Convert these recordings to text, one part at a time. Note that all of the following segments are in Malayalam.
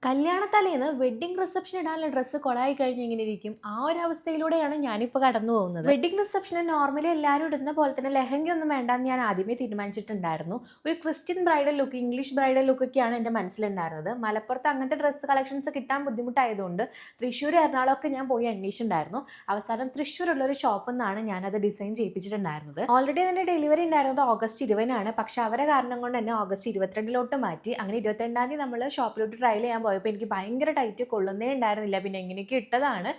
കല്യാണത്തലേന്ന് വെഡ്ഡിംഗ് റിസപ്ഷൻ ഇടാനുള്ള ഡ്രസ്സ് കൊളായി കഴിഞ്ഞ് എങ്ങനെ ഇരിക്കും ആ ഒരു അവസ്ഥയിലൂടെയാണ് ഞാനിപ്പോൾ കടന്നു പോകുന്നത്. വെഡ്ഡിംഗ് റിസപ്ഷന് നോർമലി എല്ലാവരും ഇടുന്ന പോലെ തന്നെ ലെഹങ്ക ഒന്നും വേണ്ടെന്ന് ഞാൻ ആദ്യമേ തീരുമാനിച്ചിട്ടുണ്ടായിരുന്നു. ഒരു Christian bridal look, English bridal ലുക്കൊക്കെയാണ് എൻ്റെ മനസ്സിലുണ്ടായിരുന്നത്. മലപ്പുറത്ത് അങ്ങനത്തെ ഡ്രസ്സ് കളക്ഷൻസ് കിട്ടാൻ ബുദ്ധിമുട്ടായതുകൊണ്ട് തൃശ്ശൂർ, എറണാകുളമൊക്കെ ഞാൻ പോയി അന്വേഷിച്ചിട്ടുണ്ടായിരുന്നു. അവസാനം തൃശ്ശൂരുള്ളൊരു ഷോപ്പിൽ നിന്നാണ് ഞാനത് ഡിസൈൻ ചെയ്യിപ്പിച്ചിട്ടുണ്ടായിരുന്നത്. ഓൾറെഡി അതിൻ്റെ ഡെലിവറി ഉണ്ടായിരുന്നത് ഓഗസ്റ്റ് 20-നാണ്. പക്ഷെ അവരെ കാരണം കൊണ്ട് തന്നെ ഓഗസ്റ്റ് 22-ലോട്ട് മാറ്റി. അങ്ങനെ 22-ാം തീയതി നമ്മൾ ഷോപ്പിലോട്ട് ട്രയൽ ചെയ്യാൻ പോയപ്പോൾ എനിക്ക് ഭയങ്കര ടൈറ്റ്, കൊള്ളുന്നേ ഉണ്ടായിരുന്നില്ല. പിന്നെ എങ്ങനെയൊക്കെ ഇട്ടതാണ്.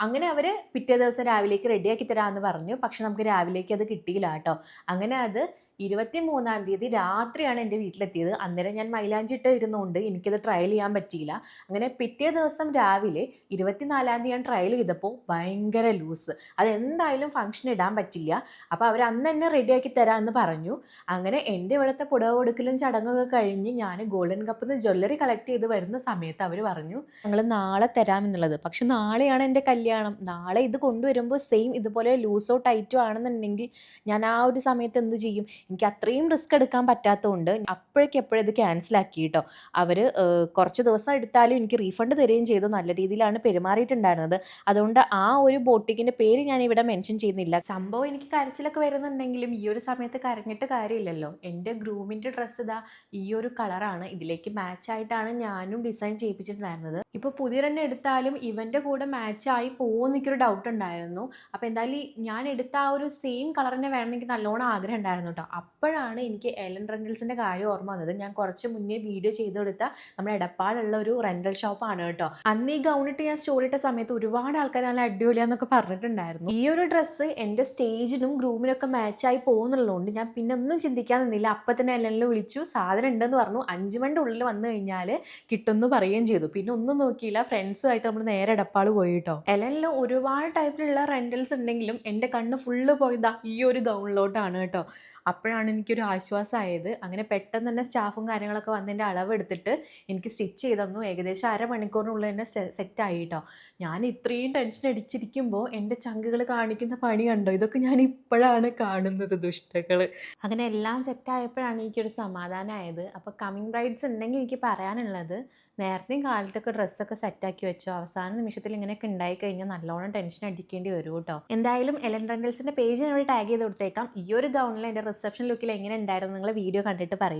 അങ്ങനെ അവർ പിറ്റേ ദിവസം രാവിലേക്ക് റെഡിയാക്കി തരാമെന്ന് പറഞ്ഞു. പക്ഷെ നമുക്ക് രാവിലേക്ക് അത് കിട്ടിയില്ല കേട്ടോ. അങ്ങനെ അത് 23-ാം തീയതി രാത്രിയാണ് എൻ്റെ വീട്ടിലെത്തിയത്. അന്നേരം ഞാൻ മൈലാഞ്ചി ഇട്ട് ഇരുന്നുകൊണ്ട് എനിക്കത് ട്രയൽ ചെയ്യാൻ പറ്റിയില്ല. അങ്ങനെ പിറ്റേ ദിവസം രാവിലെ 24-ാം തീയതി ഞാൻ ട്രയൽ ചെയ്തപ്പോൾ ഭയങ്കര ലൂസ്. അതെന്തായാലും ഫംഗ്ഷൻ ഇടാൻ പറ്റില്ല. അപ്പോൾ അവർ അന്ന് തന്നെ റെഡിയാക്കി തരാമെന്ന് പറഞ്ഞു. അങ്ങനെ എൻ്റെ ഇവിടുത്തെ പുടവ കൊടുക്കലും ചടങ്ങൊക്കെ കഴിഞ്ഞ് ഞാൻ ഗോൾഡൻ കപ്പിൽ നിന്ന് ജ്വല്ലറി കളക്ട് ചെയ്ത് വരുന്ന സമയത്ത് അവർ പറഞ്ഞു ഞങ്ങൾ നാളെ തരാമെന്നുള്ളത്. പക്ഷെ നാളെയാണ് എൻ്റെ കല്യാണം. നാളെ ഇത് കൊണ്ടുവരുമ്പോൾ സെയിം ഇതുപോലെ ലൂസോ ടൈറ്റോ ആണെന്നുണ്ടെങ്കിൽ ഞാൻ ആ ഒരു സമയത്ത് എന്ത് ചെയ്യും? എനിക്ക് അത്രയും റിസ്ക് എടുക്കാൻ പറ്റാത്തതുകൊണ്ട് അപ്പോഴേക്കെപ്പോഴും ഇത് ക്യാൻസലാക്കി കേട്ടോ. അവർ കുറച്ച് ദിവസം എടുത്താലും എനിക്ക് റീഫണ്ട് തരികയും ചെയ്തു. നല്ല രീതിയിലാണ് പെരുമാറിയിട്ടുണ്ടായിരുന്നത്. അതുകൊണ്ട് ആ ഒരു ബോട്ടിക്കിൻ്റെ പേര് ഞാൻ ഇവിടെ മെൻഷൻ ചെയ്യുന്നില്ല. സംഭവം എനിക്ക് കരച്ചിലൊക്കെ വരുന്നുണ്ടെങ്കിലും ഈ ഒരു സമയത്ത് കരഞ്ഞിട്ട് കാര്യമില്ലല്ലോ. എൻ്റെ ഗ്രൂമിൻ്റെ ഡ്രസ്സ് ഇതാ ഈ ഒരു കളറാണ്. ഇതിലേക്ക് മാച്ചായിട്ടാണ് ഞാനും ഡിസൈൻ ചെയ്യിപ്പിച്ചിട്ടുണ്ടായിരുന്നത്. ഇപ്പോൾ പുതിയൊരെണ്ണം എടുത്താലും ഇവൻ്റെ കൂടെ മാച്ചായി പോകുമെന്ന് എനിക്കൊരു ഡൗട്ട് ഉണ്ടായിരുന്നു. അപ്പോൾ എന്തായാലും ഞാൻ എടുത്ത ആ ഒരു സെയിം കളർ തന്നെ വേണമെന്ന് എനിക്ക് നല്ലോണം ആഗ്രഹം ഉണ്ടായിരുന്നു കേട്ടോ. അപ്പോഴാണ് എനിക്ക് എലൻ റെൻ്റൽസിൻ്റെ കാര്യം ഓർമ്മ വന്നത്. ഞാൻ കുറച്ച് മുന്നേ വീഡിയോ ചെയ്ത് കൊടുത്ത നമ്മുടെ എടപ്പാളുള്ള ഒരു റെൻ്റൽ ഷോപ്പാണ് കേട്ടോ. അന്ന് ഈ ഗൗണിട്ട് ഞാൻ സ്റ്റോറി ഇട്ട സമയത്ത് ഒരുപാട് ആൾക്കാർ നല്ല അടിപൊളിയാന്നൊക്കെ പറഞ്ഞിട്ടുണ്ടായിരുന്നു. ഈ ഒരു ഡ്രസ്സ് എൻ്റെ സ്റ്റേജിനും ഗ്രൂമിനൊക്കെ മാച്ചായി പോകുന്നുള്ളതുകൊണ്ട് ഞാൻ പിന്നെ ഒന്നും ചിന്തിക്കാൻ നിന്നില്ല. അപ്പം തന്നെ എലനിൽ വിളിച്ചു, സാധനം ഉണ്ടെന്ന് പറഞ്ഞു. 5 മണിൻ്റെ ഉള്ളിൽ വന്നു കഴിഞ്ഞാൽ കിട്ടുമെന്ന് പറയുകയും ചെയ്തു. പിന്നെ ഒന്നും നോക്കിയില്ല, ഫ്രണ്ട്സുമായിട്ട് നമ്മൾ നേരെ എടപ്പാൾ പോയി കേട്ടോ. എലനിൽ ഒരുപാട് ടൈപ്പിലുള്ള റെൻ്റൽസ് ഉണ്ടെങ്കിലും എൻ്റെ കണ്ണ് ഫുള്ള് പോയതാ ഈ ഒരു ഗൗണിലോട്ടാണ് കേട്ടോ. അപ്പോഴാണ് എനിക്കൊരു ആശ്വാസമായത്. അങ്ങനെ പെട്ടെന്ന് തന്നെ സ്റ്റാഫും കാര്യങ്ങളൊക്കെ വന്ന് എൻ്റെ അളവെടുത്തിട്ട് എനിക്ക് സ്റ്റിച്ച് ചെയ്ത് തന്നു. ഏകദേശം അരമണിക്കൂറിനുള്ളിൽ തന്നെ സെറ്റായി കേട്ടോ. ഞാൻ ഇത്രയും ടെൻഷൻ അടിച്ചിരിക്കുമ്പോൾ എൻ്റെ ചങ്കുകൾ കാണിക്കുന്ന പണി കണ്ടോ? ഇതൊക്കെ ഞാൻ ഇപ്പോഴാണ് കാണുന്നത്, ദുഷ്ടകൾ. അങ്ങനെ എല്ലാം സെറ്റായപ്പോഴാണ് എനിക്കൊരു സമാധാനമായത്. അപ്പോൾ കമ്മിങ് ബ്രൈഡ്സ് ഉണ്ടെങ്കിൽ എനിക്ക് പറയാനുള്ളത്, നേരത്തെയും കാലത്തൊക്കെ ഡ്രസ്സൊക്കെ സെറ്റാക്കി വെച്ചോ. അവസാന നിമിഷത്തിൽ ഇങ്ങനെയൊക്കെ ഉണ്ടായിക്കഴിഞ്ഞാൽ നല്ലോണം ടെൻഷൻ അടിക്കേണ്ടി വരും കേട്ടോ. എന്തായാലും എലൻ റെൻ്റൽസിൻ്റെ പേജ് ഞാൻ ടാഗ് ചെയ്ത് കൊടുത്തേക്കാം. ഈ ഒരു ഗൗണിൽ എൻ്റെ റിസപ്ഷൻ ലുക്കിൽ എങ്ങനെ ഉണ്ടായിരുന്നു നിങ്ങൾ വീഡിയോ കണ്ടിട്ട് പറയൂ.